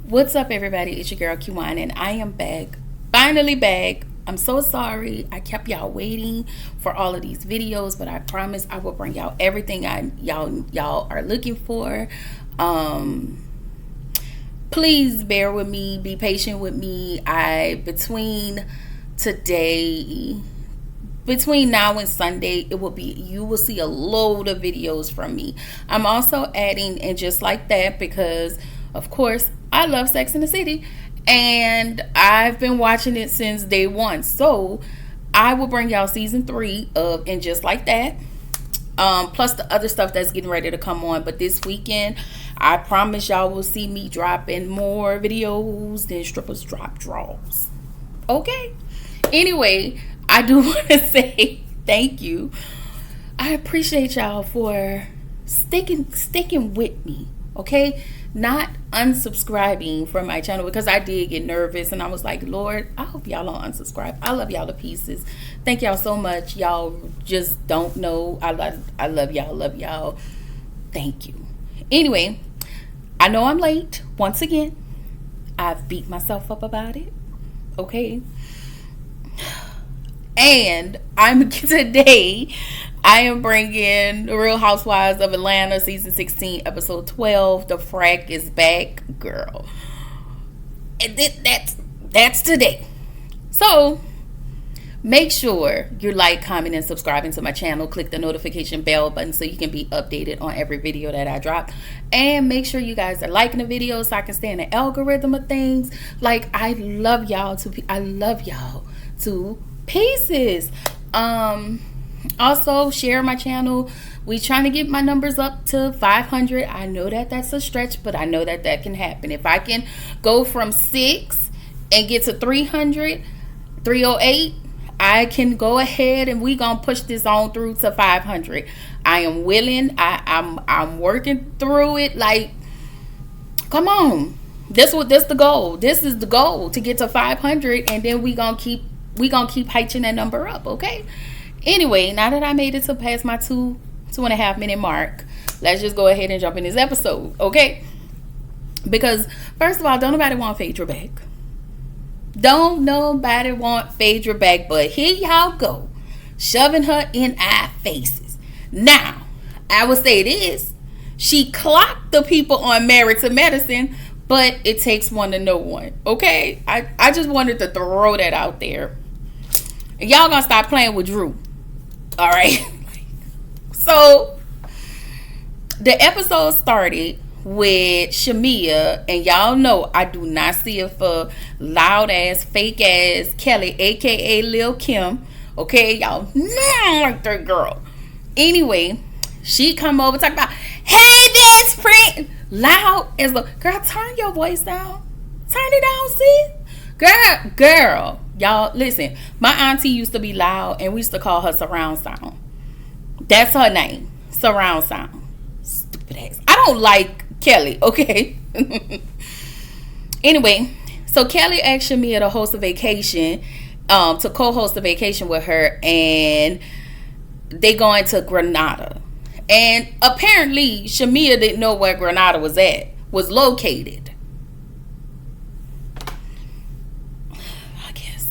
What's up, everybody? It's your girl Q1, and I am back. Finally back. I'm so sorry. I kept y'all waiting for all of these videos, but I promise I will bring y'all everything y'all are looking for. Please bear with me. Be patient with me. Between now and Sunday, you will see a load of videos from me. I'm also adding And Just Like That because, of course, I love Sex in the City and I've been watching it since day one. So I will bring y'all season 3 of And Just Like That. Plus the other stuff that's getting ready to come on. But this weekend, I promise y'all will see me dropping more videos than strippers drop draws. Okay? Anyway, I do want to say thank you. I appreciate y'all for sticking with me, okay? Not unsubscribing from my channel, because I did get nervous and I was like, Lord, I hope y'all don't unsubscribe. I love y'all to pieces. Thank y'all so much. Y'all just don't know. I love y'all. Thank you. Anyway, I know I'm late. Once again, I've beat myself up about it. Okay? And today I am bringing The Real Housewives of Atlanta season 16 episode 12. The Frack is back, girl. And that's today. So make sure you like, comment, and subscribing to my channel. Click the notification bell button so you can be updated on every video that I drop. And make sure you guys are liking the video so I can stay in the algorithm of things. Like, I love y'all to pieces. Also share my channel. We trying to get my numbers up to 500. I know that that's a stretch, but I know that can happen. If I can go from 6 and get to 300, 308, I can go ahead and we gonna push this on through to 500. I am willing. I'm working through it. Like, come on. This the goal. This is the goal, to get to 500, and then we gonna keep hiking that number up, okay? Anyway, now that I made it to past my 2.5 minute mark, let's just go ahead and jump in this episode, okay? Because first of all, don't nobody want Phaedra back. Don't nobody want Phaedra back, but here y'all go, shoving her in our faces. Now, I would say this: she clocked the people on Married to Medicine, but it takes one to know one, okay? I just wanted to throw that out there. And y'all gonna stop playing with Drew, all right? So the episode started with Shamia, and y'all know I do not see it for loud ass, fake ass Kelly, aka Lil Kim. Okay, y'all know I like that girl. Anyway, she come over talking about, hey, best friend, loud as the girl. Turn your voice down. Turn it down, sis. Girl, y'all listen. My auntie used to be loud, and we used to call her surround sound. That's her name, surround sound. Stupid ass. I don't like Kelly, okay? Anyway, so Kelly asked Shamia to host a vacation, to co-host a vacation with her, and they going to Grenada. And apparently Shamia didn't know where Grenada was located. I guess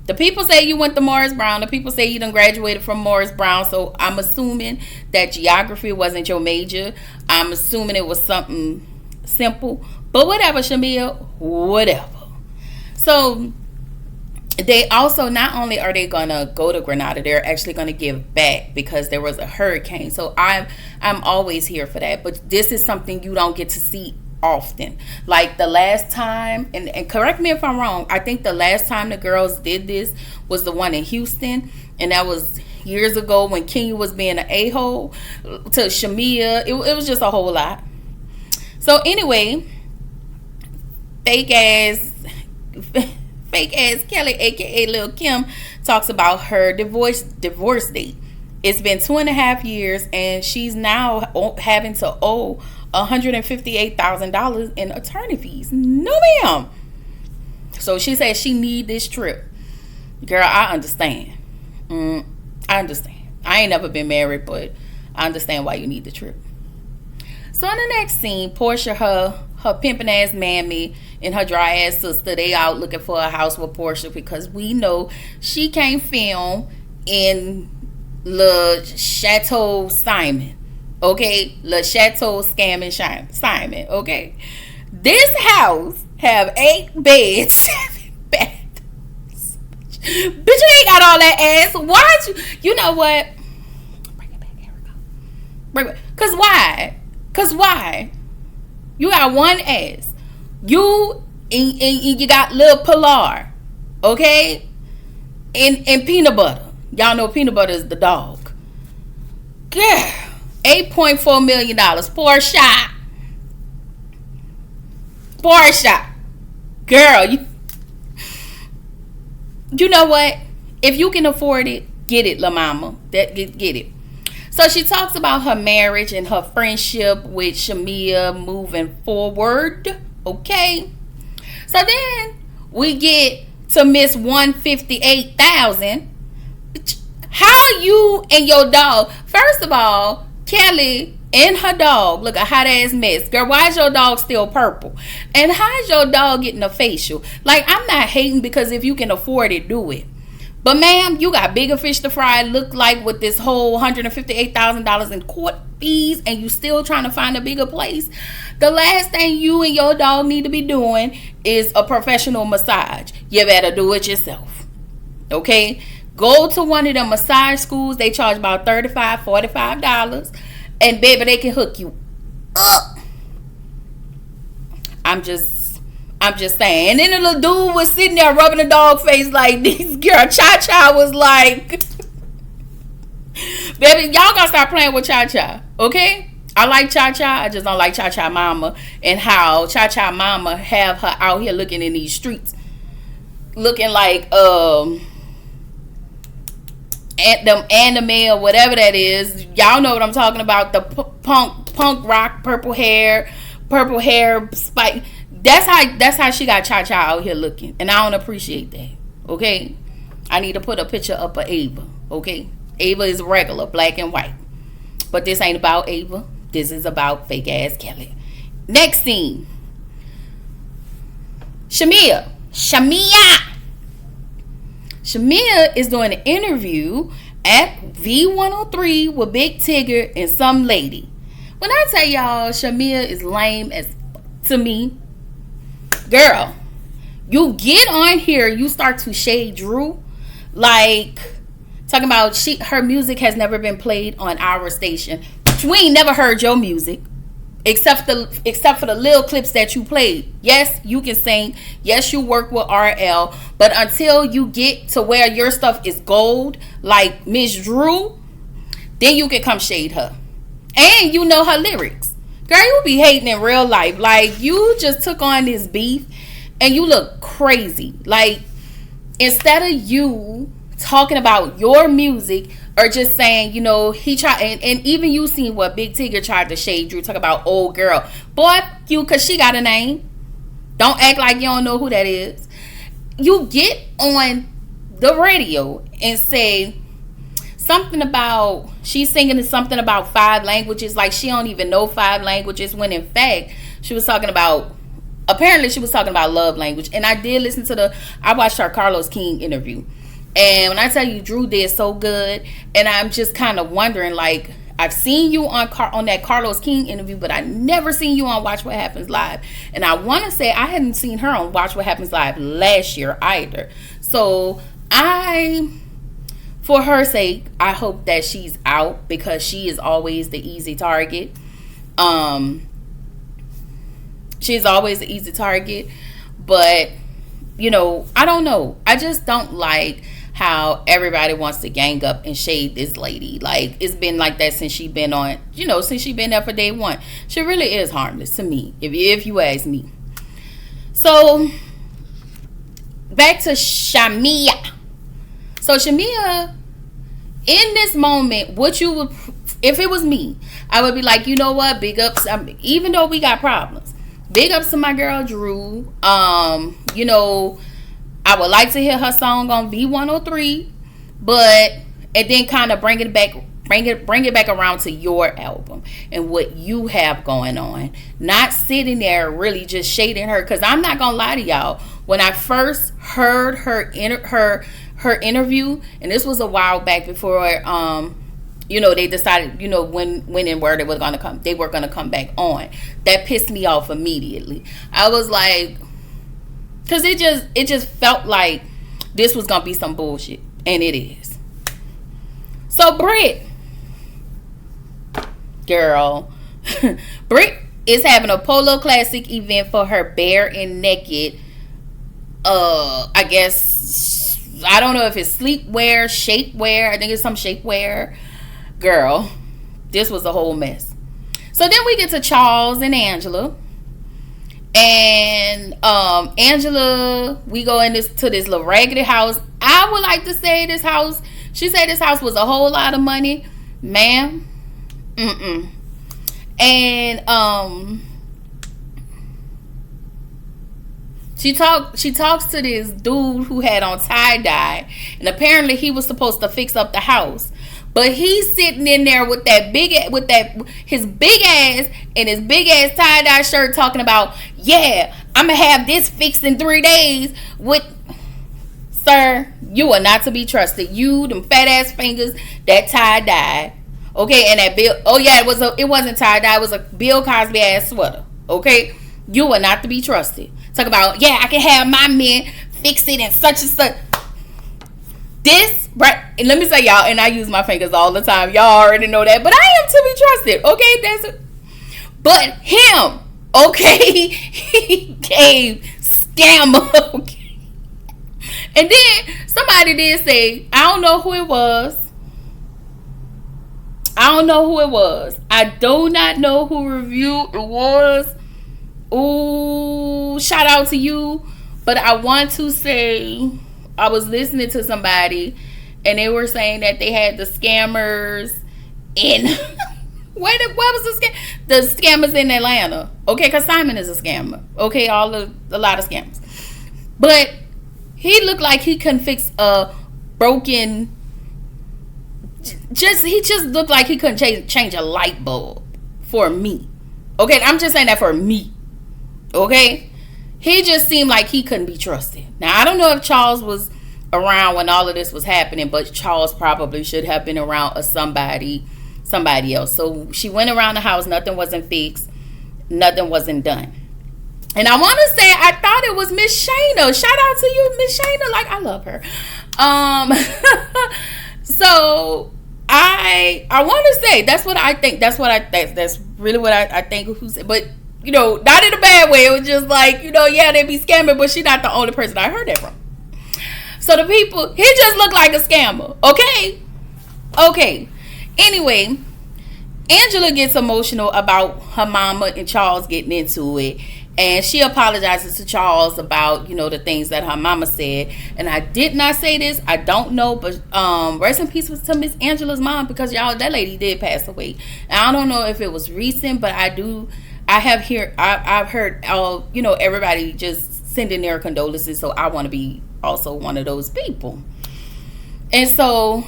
the people say you went to Morris Brown. The people say you done graduated from Morris Brown. So I'm assuming that geography wasn't your major. I'm assuming it was something simple. But whatever, Shamia, whatever. So they also, not only are they gonna go to Grenada, they're actually gonna give back because there was a hurricane. So I'm always here for that. But this is something you don't get to see often. Like the last time, and correct me if I'm wrong, I think the last time the girls did this was the one in Houston, and that was years ago when Kenya was being an a-hole to Shamia. It was just a whole lot. So anyway, fake ass Kelly, aka Lil Kim, talks about her divorce date. It's been 2.5 years, and she's now having to owe $158,000 in attorney fees. No, ma'am. So she says she need this trip. Girl, I understand. I understand. I ain't never been married, but I understand why you need the trip. So in the next scene, Portia, her her pimping ass mammy and her dry ass sister, they out looking for a house with Portia because we know she can't film in Le Chateau Simon. Okay? Le Chateau Scamming Simon. Okay? This house have 8 beds, 7 bathrooms. Bitch, you ain't got all that ass. Why'd you know what? Bring it back, Erica. Bring it back. Cause why? You got one ass. You and you got Lil Pilar. Okay? And peanut butter. Y'all know peanut butter is the dog. Girl. $8.4 million. Portia. Girl, you know what? If you can afford it, get it, la mama. Get it. So she talks about her marriage and her friendship with Shamia moving forward. Okay. So then we get to Miss 158,000. How you and your dog? First of all, Kelly and her dog look a hot ass mess. Girl, why is your dog still purple? And how is your dog getting a facial? Like, I'm not hating, because if you can afford it, do it. But ma'am, you got bigger fish to fry, look like, with this whole $158,000 in court fees, and you still trying to find a bigger place. The last thing you and your dog need to be doing is a professional massage. You better do it yourself. Okay? Go to one of the massage schools. They charge about $35, $45. And baby, they can hook you up. I'm just saying. And then the little dude was sitting there rubbing the dog face like this. Girl, Cha-Cha was like, baby, y'all gotta start playing with Cha-Cha. Okay? I like Cha-Cha. I just don't like Cha-Cha Mama. And how Cha-Cha Mama have her out here looking in these streets. Looking like, them anime or whatever that is. Y'all know what I'm talking about. The punk rock, purple hair spike. That's how she got Cha-Cha out here looking, and I don't appreciate that. Okay, I need to put a picture up of Ava. Okay, Ava is regular, black and white, but this ain't about Ava. This is about fake ass Kelly. Next scene. Shamia is doing an interview at V103 with Big Tigger and some lady. When I tell y'all Shamia is lame as to me, girl, you get on here, you start to shade Drew, like talking about her music has never been played on our station. We ain't never heard your music. Except for the little clips that you played. Yes, you can sing. Yes, you work with RL. But until you get to where your stuff is gold, like Miss Drew, then you can come shade her. And you know her lyrics. Girl, you be hating in real life. Like, you just took on this beef and you look crazy. Like, instead of you talking about your music, or just saying, you know, he tried, and even you seen what Big Tigger tried to shade Drew, talk about old girl. Boy, you, because she got a name. Don't act like you don't know who that is. You get on the radio and say something about, she's singing something about 5 languages, like she don't even know 5 languages, when in fact, she was talking about, apparently she was talking about love language. And I did listen to I watched her Carlos King interview. And when I tell you, Drew did so good, and I'm just kind of wondering, like, I've seen you on that Carlos King interview, but I never seen you on Watch What Happens Live. And I want to say I hadn't seen her on Watch What Happens Live last year either. So for her sake, I hope that she's out, because she is always the easy target. She's always the easy target, but you know, I don't know. I just don't like how everybody wants to gang up and shade this lady. Like, it's been like that since she been on, you know, since she been there for day one. She really is harmless to me, if you ask me. So, back to Shamia. So, Shamia, in this moment, what you would, if it was me, I would be like, you know what, big ups, even though we got problems, big ups to my girl Drew. You know, I would like to hear her song on V103, but and then kind of bring it back Bring it back around to your album and what you have going on. Not sitting there really just shading her. Because I'm not going to lie to y'all. When I first heard her interview, and this was a while back before they decided, when and where they were going to come back on. That pissed me off immediately. I was like, because it just felt like this was going to be some bullshit. And it is. So Britt, girl, Britt is having a Polo Classic event for her bare and naked, I guess, I don't know if it's sleepwear, shapewear. I think it's some shapewear. Girl, this was a whole mess. So then we get to Charles and Angela. And Angela, we go to this little raggedy house. I would like to say this house, she said this house was a whole lot of money. Ma'am. And she talks to this dude who had on tie-dye, and apparently he was supposed to fix up the house. But he's sitting in there with his big ass and his big ass tie-dye shirt talking about, yeah, I'm gonna have this fixed in 3 days. Sir, you are not to be trusted. You, them fat ass fingers, that tie-dye. Okay, and that Bill, it wasn't tie-dye, it was a Bill Cosby ass sweater. Okay? You are not to be trusted. Talk about, yeah, I can have my men fix it and such and such. This, right, and let me say y'all, and I use my fingers all the time. Y'all already know that, but I am to be trusted. Okay, that's it. But him, okay, he gave scammer. Okay. And then somebody did say, I don't know who it was. I do not know who review it was. Ooh, shout out to you. But I want to say, I was listening to somebody and they were saying that they had the scammers in what was the scammers in Atlanta. Okay, because Simon is a scammer. Okay, a lot of scammers. But he looked like he couldn't fix a broken, he just looked like he couldn't change a light bulb for me. Okay, I'm just saying that for me. Okay? He just seemed like he couldn't be trusted. Now, I don't know if Charles was around when all of this was happening, but Charles probably should have been around or somebody else. So she went around the house. Nothing wasn't fixed. Nothing wasn't done. And I want to say, I thought it was Miss Shayna. Shout out to you, Miss Shayna. Like, I love her. So I want to say, that's what I think. That's really what I think. But not in a bad way. It was just like, yeah, they be scamming, but she's not the only person I heard that from. So the people, he just looked like a scammer. Okay. Anyway, Angela gets emotional about her mama and Charles getting into it. And she apologizes to Charles about, the things that her mama said. And I did not say this. I don't know. But rest in peace to Miss Angela's mom, because y'all, that lady did pass away. And I don't know if it was recent, but I've heard everybody just sending their condolences. So I want to be also one of those people. And so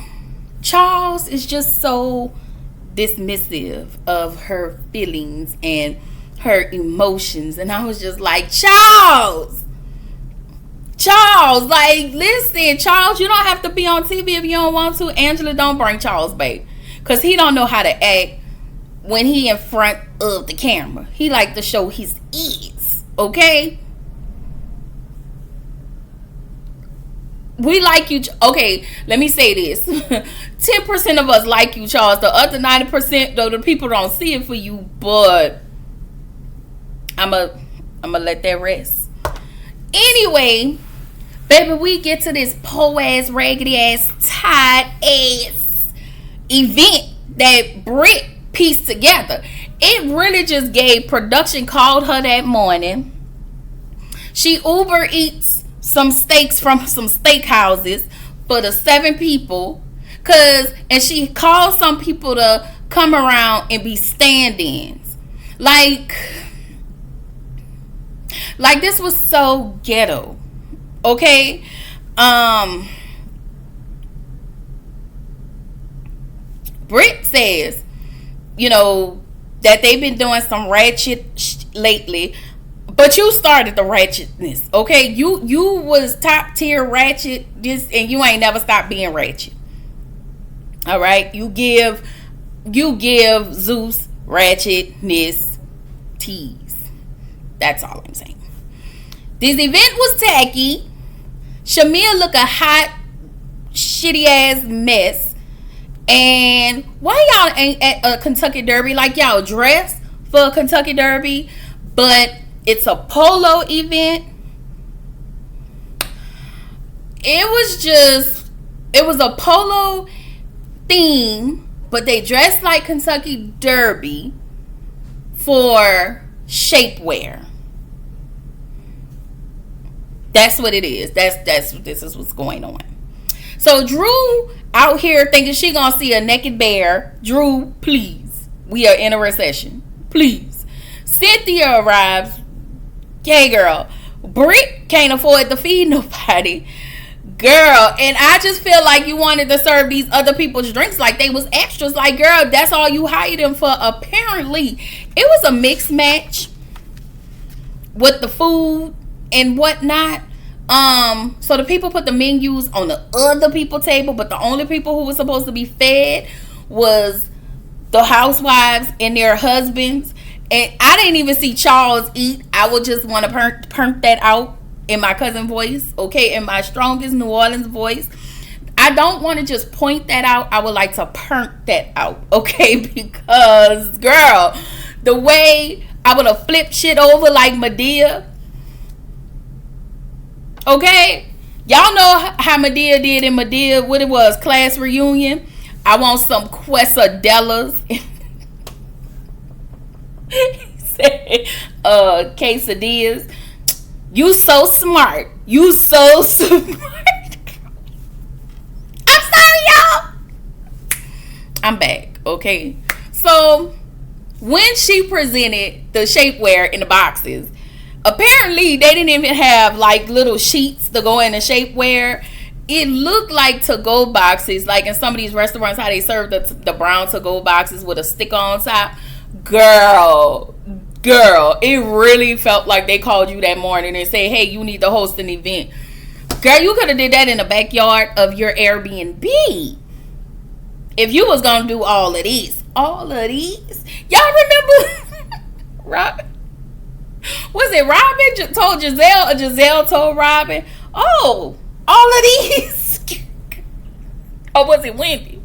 Charles is just so dismissive of her feelings and her emotions. And I was just like, Charles, like, listen, Charles, you don't have to be on TV if you don't want to. Angela, don't bring Charles back, because he don't know how to act when he in front of the camera. He like to show his ease. Okay, we like you. Okay, let me say this. 10% of us like you, Charles. The other 90%, though, the people don't see it for you. But I'ma let that rest. Anyway, baby, we get to this po-ass, raggedy-ass, tied-ass event that Britt pieced together. It really just gave. Production called her that morning. She Uber Eats some steaks from some steakhouses for the 7 people. And she called some people to come around and be stand-ins. Like this was so ghetto. Okay? Britt says, you know, that they've been doing some ratchet lately. But you started the ratchetness, okay? You was top tier ratchet, and you ain't never stopped being ratchet. All right, you give Zeus ratchetness tease. That's all I'm saying. This event was tacky. Shamia look a hot, shitty ass mess. And why y'all ain't at a Kentucky Derby? Like, y'all dressed for a Kentucky Derby, but it's a polo event. It was a polo theme, but they dressed like Kentucky Derby for shapewear. That's what it is. This is what's going on. So Drew out here thinking she gonna see a naked bear. Drew, please. We are in a recession. Please. Cynthia arrives. Hey, girl. Britt can't afford to feed nobody. Girl, and I just feel like you wanted to serve these other people's drinks like they was extras. Like, girl, that's all you hired them for. Apparently, it was a mixed match with the food and whatnot. So the people put the menus on the other people's table, but the only people who were supposed to be fed was the housewives and their husbands. And I didn't even see Charles eat. I would just want to perk that out in my cousin voice, okay, in my strongest New Orleans voice. I don't want to just point that out. I would like to perk that out, okay, because, girl, the way I would have flipped shit over like Madea, okay, y'all know how Madea did in Madea, what it was, class reunion. I want some quesadillas. He said, quesadillas. You so smart. You so smart. I'm sorry, y'all. I'm back, okay? So, when she presented the shapewear in the boxes, apparently they didn't even have like little sheets to go in the shapewear. It looked like to-go boxes, like in some of these restaurants, how they serve the brown to-go boxes with a sticker on top. Girl, it really felt like they called you that morning and say, hey, you need to host an event. Girl, you could have did that in the backyard of your Airbnb. If you was going to do all of these. Y'all remember Robin? Was it Robin told Giselle or Giselle told Robin? Oh, all of these. Or was it Wendy?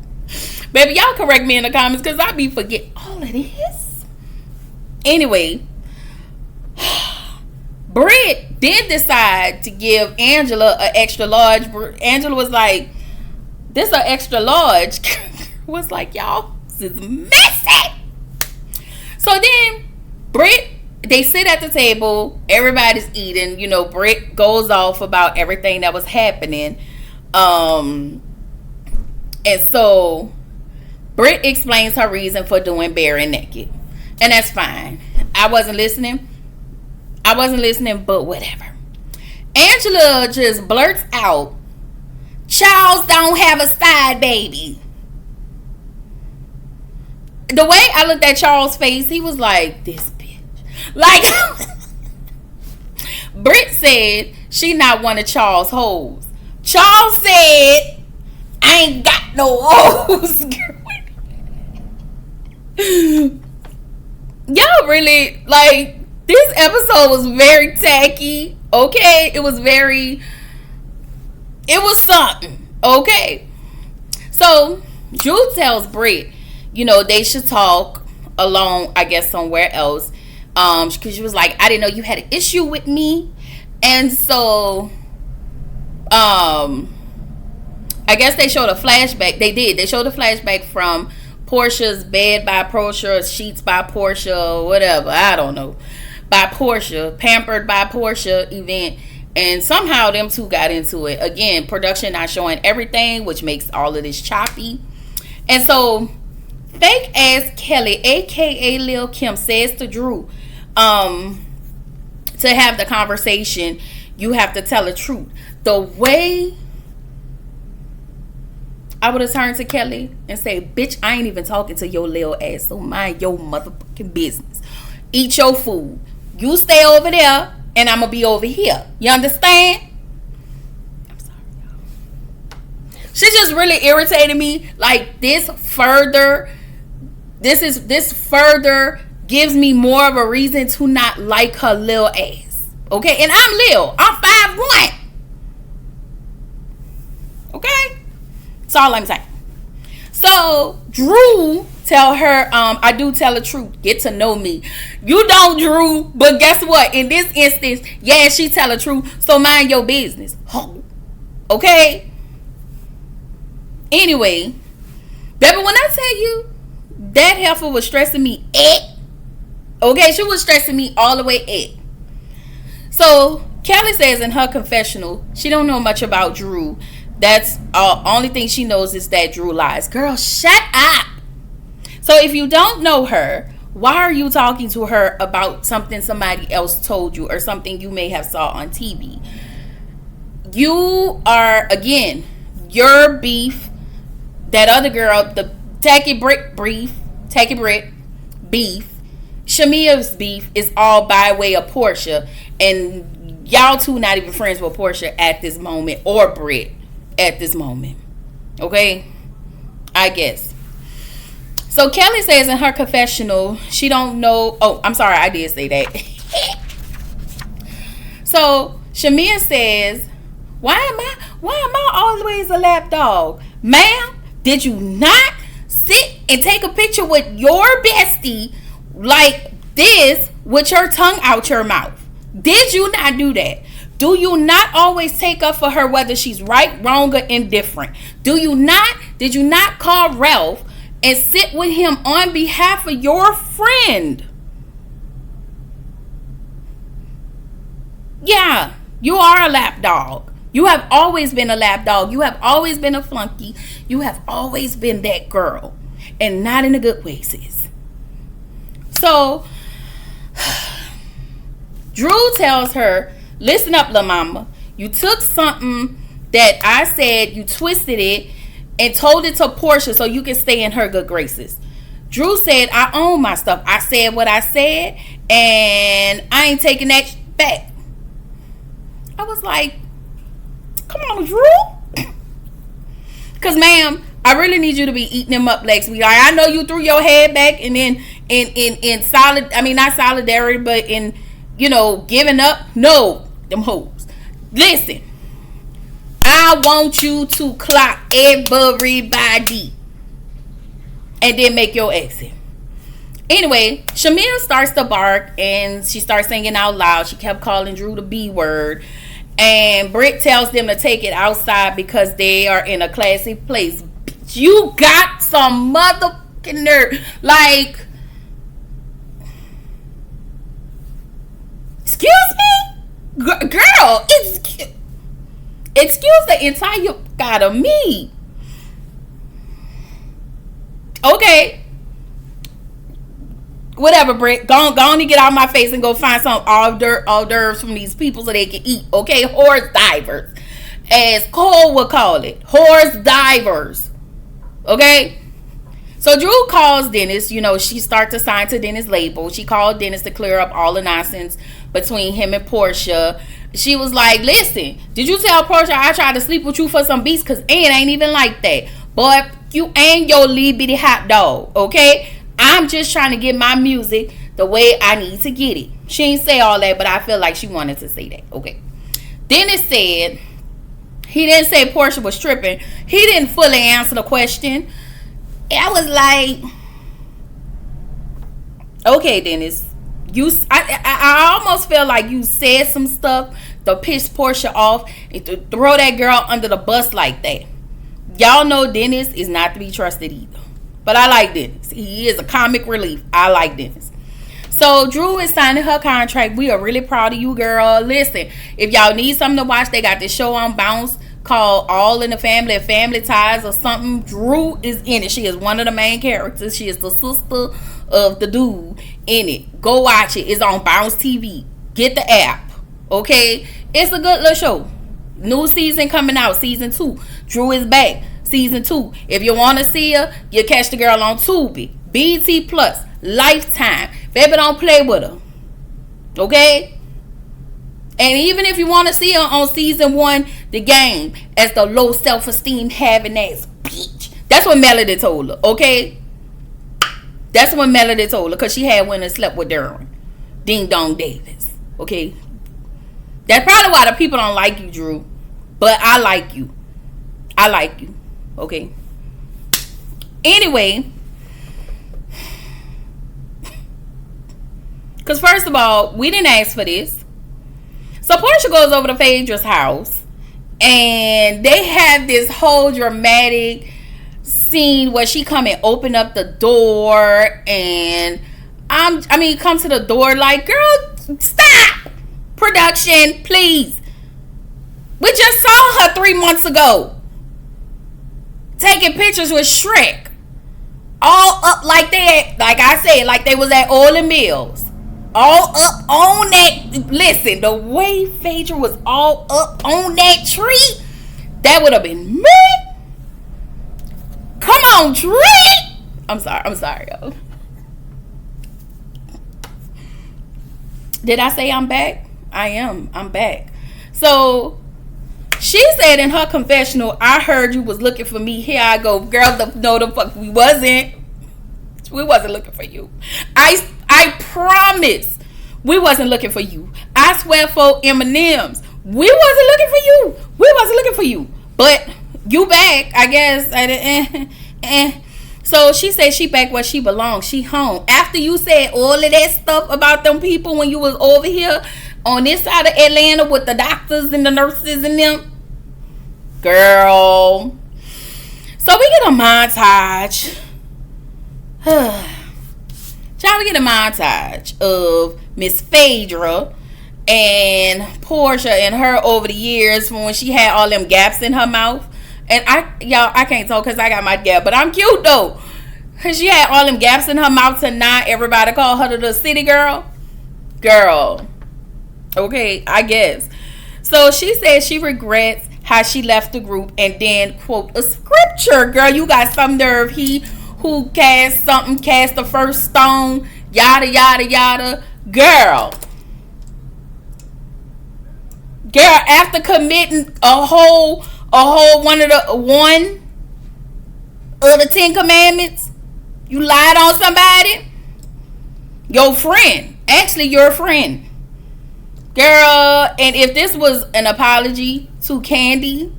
Baby, y'all correct me in the comments because I be forgetting all of this. Anyway, Britt did decide to give Angela an extra large. Angela was like, this an extra large. Was like, y'all, this is messy. So then Britt, they sit at the table, everybody's eating, you know, Britt goes off about everything that was happening. And so Britt explains her reason for doing bare and naked. And that's fine. I wasn't listening, but whatever. Angela just blurts out, Charles don't have a side baby. The way I looked at Charles' face, he was like, this bitch. Like, Britt said she not one of Charles' hoes. Charles said, I ain't got no hoes. Y'all really, like, this episode was very tacky, okay? It was something, okay? So, Drew tells Britt, you know, they should talk alone, I guess, somewhere else. Because she was like, I didn't know you had an issue with me. And so, I guess they showed a flashback. They did. They showed a flashback from Portia's Bed by Portia, Sheets by Portia, whatever, I don't know, by Portia, Pampered by Portia event, and somehow them two got into it. Again, production not showing everything, which makes all of this choppy. And so fake ass Kelly, aka Lil Kim, says to Drew, to have the conversation, you have to tell the truth. The way I would have turned to Kelly and say, bitch, I ain't even talking to your little ass, so mind your motherfucking business. Eat your food. You stay over there, and I'm going to be over here. You understand? I'm sorry, y'all. She just really irritated me. Like, this further gives me more of a reason to not like her little ass. Okay? And I'm Lil. I'm 5'1". Okay? That's all I'm saying. So, Drew tell her, I do tell the truth. Get to know me. You don't, Drew. But guess what? In this instance, yeah, she tell the truth. So, mind your business. Okay? Anyway, baby, when I tell you, that heifer was stressing me okay, she was stressing me all the way So, Kelly says in her confessional, she don't know much about Drew. That's only thing she knows is that Drew lies. Girl, shut up. So if you don't know her, why are you talking to her about something somebody else told you or something you may have saw on TV? You are, again, your beef, that other girl, the Tacky Brick beef, Shamia's beef is all by way of Portia. And y'all two not even friends with Portia at this moment, or Britt at this moment. Okay? I guess. So Kelly says in her confessional, she don't know. Oh, I'm sorry, I did say that. So Shamia says, why am I always a lap dog? Ma'am, did you not sit and take a picture with your bestie like this with your tongue out your mouth? Did you not do that? Do you not always take up for her whether she's right, wrong, or indifferent? Did you not call Ralph and sit with him on behalf of your friend? Yeah, you are a lap dog. You have always been a lap dog. You have always been a flunky. You have always been that girl. And not in a good way, sis. So, Drew tells her, listen up, La Mama. You took something that I said, you twisted it, and told it to Portia so you can stay in her good graces. Drew said, I own my stuff. I said what I said, and I ain't taking that back. I was like, come on, Drew. Because, ma'am, I really need you to be eating them up next week. I know you threw your head back and then not solidarity, but in, giving up. No, them hoes. Listen, I want you to clock everybody and then make your exit. Anyway, Shamia starts to bark and she starts singing out loud. She kept calling Drew the B word. And Britt tells them to take it outside because they are in a classy place. You got some motherfucking nerve. Like, excuse me? Girl, excuse the entire God of me. Okay. Whatever, Britt. Go on and get out of my face and go find some hors d'oeuvres from these people so they can eat. Okay? Horse divers. As Cole would call it. Horse divers. Okay? So Drew calls Dennis. She starts to sign to Dennis' label. She called Dennis to clear up all the nonsense between him and Portia. She was like, listen, did you tell Portia I tried to sleep with you for some beats? Because Ann ain't even like that. Boy, you ain't your little bitty hot dog. Okay? I'm just trying to get my music the way I need to get it. She ain't say all that, but I feel like she wanted to say that. Okay. Dennis said, he didn't say Portia was tripping. He didn't fully answer the question. I was like, okay, Dennis. I almost feel like you said some stuff to piss Portia off and to throw that girl under the bus like that. Y'all know Dennis is not to be trusted either. But I like Dennis. He is a comic relief. I like Dennis. So Drew is signing her contract. We are really proud of you, girl. Listen, if y'all need something to watch, they got this show on Bounce called All in the Family or Family Ties or something. Drew is in it. She is one of the main characters. She is the sister of the dude in it. Go watch it. It's on Bounce TV. Get the app. Okay? It's a good little show. New season coming out. Season 2. Drew is back. season 2. If you want to see her, you catch the girl on Tubi, BT Plus, Lifetime. Baby, don't play with her. Okay? And even if you want to see her on season 1, The Game, as the low self-esteem having ass bitch. That's what Melody told her. Okay? That's what Melody told her, because she had went and slept with Darren. Ding Dong Davis. Okay? That's probably why the people don't like you, Drew. But I like you. I like you. Okay? Anyway. Because first of all, we didn't ask for this. So Portia goes over to Phaedra's house. And they have this whole dramatic scene where she come and open up the door. And come to the door like, girl, stop. Production, please. We just saw her 3 months ago taking pictures with Shrek, all up like I said, like they was at Oil and Mills, all up on that. Listen, the way Phaedra was all up on that tree, that would have been me. Come on, tree. I'm sorry, yo. Did I say I'm back? I am. I'm back. So she said in her confessional, I heard you was looking for me. Here I go. Girl, no the fuck we wasn't. We wasn't looking for you. I promise we wasn't looking for you. I swear for M&M's. We wasn't looking for you. We wasn't looking for you. But you back, I guess. So she said she back where she belongs. She home. After you said all of that stuff about them people when you was over here on this side of Atlanta with the doctors and the nurses and them. Girl. So we get a montage. Child, we get a montage of Miss Phaedra and Portia and her over the years from when she had all them gaps in her mouth. And I can't talk because I got my gap, but I'm cute though. Cause she had all them gaps in her mouth to not everybody call her the city girl. Girl. Okay, I guess. So she said she regrets how she left the group and then quote a scripture. Girl, you got some nerve. He who cast something cast the first stone. Yada yada yada. Girl, after committing a whole one of the 10 commandments, you lied on somebody. Your friend, actually your friend. Girl, and if this was an apology to Candy,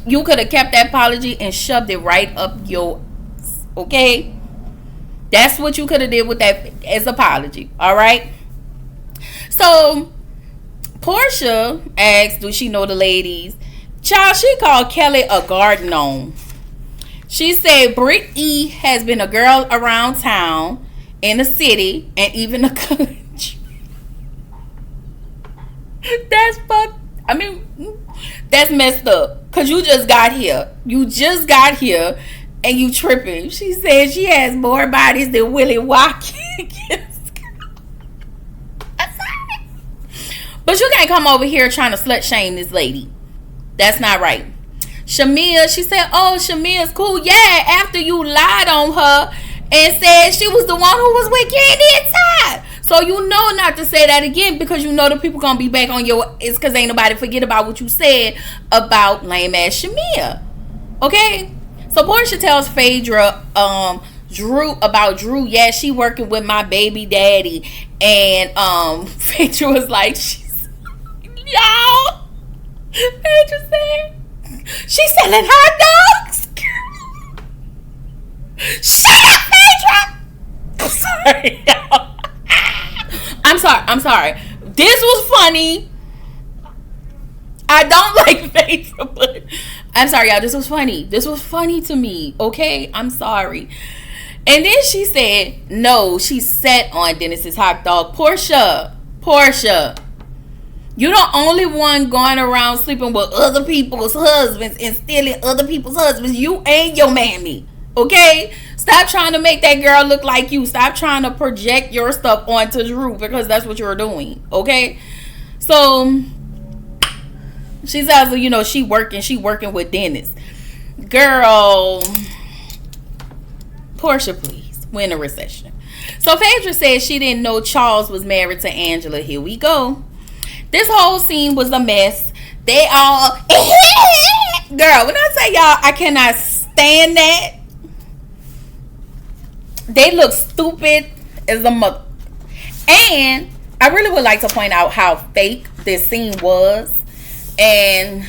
you could have kept that apology and shoved it right up your ass, okay? That's what you could have did with that as apology, all right? So, Portia asked, do she know the ladies? Child, she called Kelly a garden gnome. She said Brittany has been a girl around town, in the city, and even the country. That's fucked. That's messed up. Cause you just got here. And you tripping. She said she has more bodies than Willie Watkins. But you can't come over here trying to slut shame this lady. That's not right. Shamia, she said, oh, Shamia's cool. Yeah, after you lied on her and said she was the one who was with Candy inside. So you know not to say that again, because you know the people gonna be back on your. It's because ain't nobody forget about what you said about lame ass Shamia. Okay? So Portia tells Phaedra Drew. Yeah, she working with my baby daddy. And Phaedra was like, y'all. Phaedra said she's selling hot dogs. Shut up, Phaedra. I'm sorry, y'all. I'm sorry. This was funny. I don't like Phaedra, but I'm sorry, y'all. This was funny. This was funny to me. Okay? I'm sorry. And then she said, no, she set on Dennis's hot dog. Portia, you're the only one going around sleeping with other people's husbands and stealing other people's husbands. You ain't your mammy. Okay? Stop trying to make that girl look like you. Stop trying to project your stuff onto Drew, because that's what you're doing. Okay? So she says, you know, she working with Dennis. Girl, Portia, please. We're in a recession. So Phaedra said she didn't know Charles was married to Angela. Here we go. This whole scene was a mess. They all girl, when I say y'all, I cannot stand that. They look stupid as a mother. And I really would like to point out how fake this scene was. And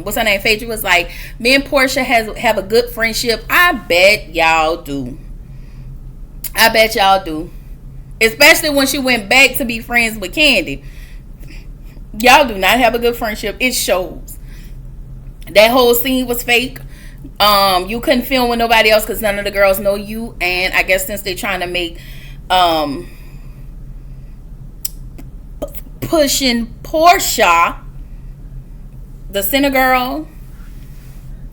what's her name? Phaedra was like, me and Portia have a good friendship. I bet y'all do. I bet y'all do. Especially when she went back to be friends with Candy. Y'all do not have a good friendship. It shows. That whole scene was fake. You couldn't film with nobody else because none of the girls know you. And I guess since they're trying to make pushing Portia, the center girl,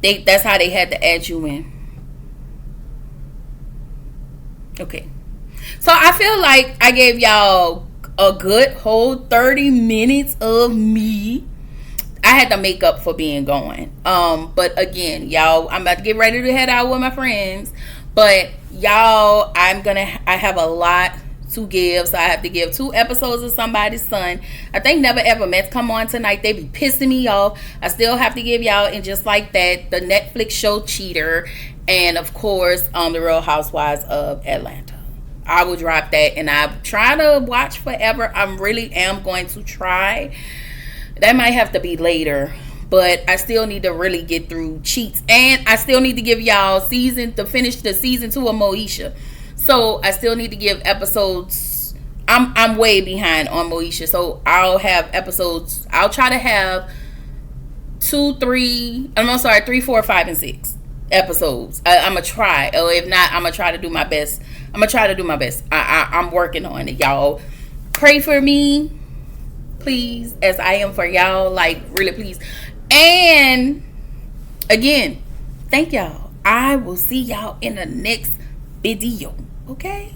that's how they had to add you in. Okay. So I feel like I gave y'all a good whole 30 minutes of me. I had to make up for being gone. But again, y'all, I'm about to get ready to head out with my friends. But y'all, I have a lot to give. So I have to give 2 episodes of Somebody's Son. I think Never Ever Met come on tonight. They be pissing me off. I still have to give y'all, and just like that, the Netflix show Cheater. And of course, the Real Housewives of Atlanta. I will drop that, and I try to watch Forever. I really am going to try. That might have to be later, but I still need to really get through Cheats, and I still need to give y'all to finish the season 2 of Moesha. So I still need to give episodes. I'm way behind on Moesha, so I'll have episodes. I'll try to have 3, 4, 5, and 6 episodes. I'm gonna try, or if not, I'm gonna try to do my best. I'm working on it, y'all. Pray for me, please, as I am for y'all. Like, really, please. And again, thank y'all. I will see y'all in the next video. Okay?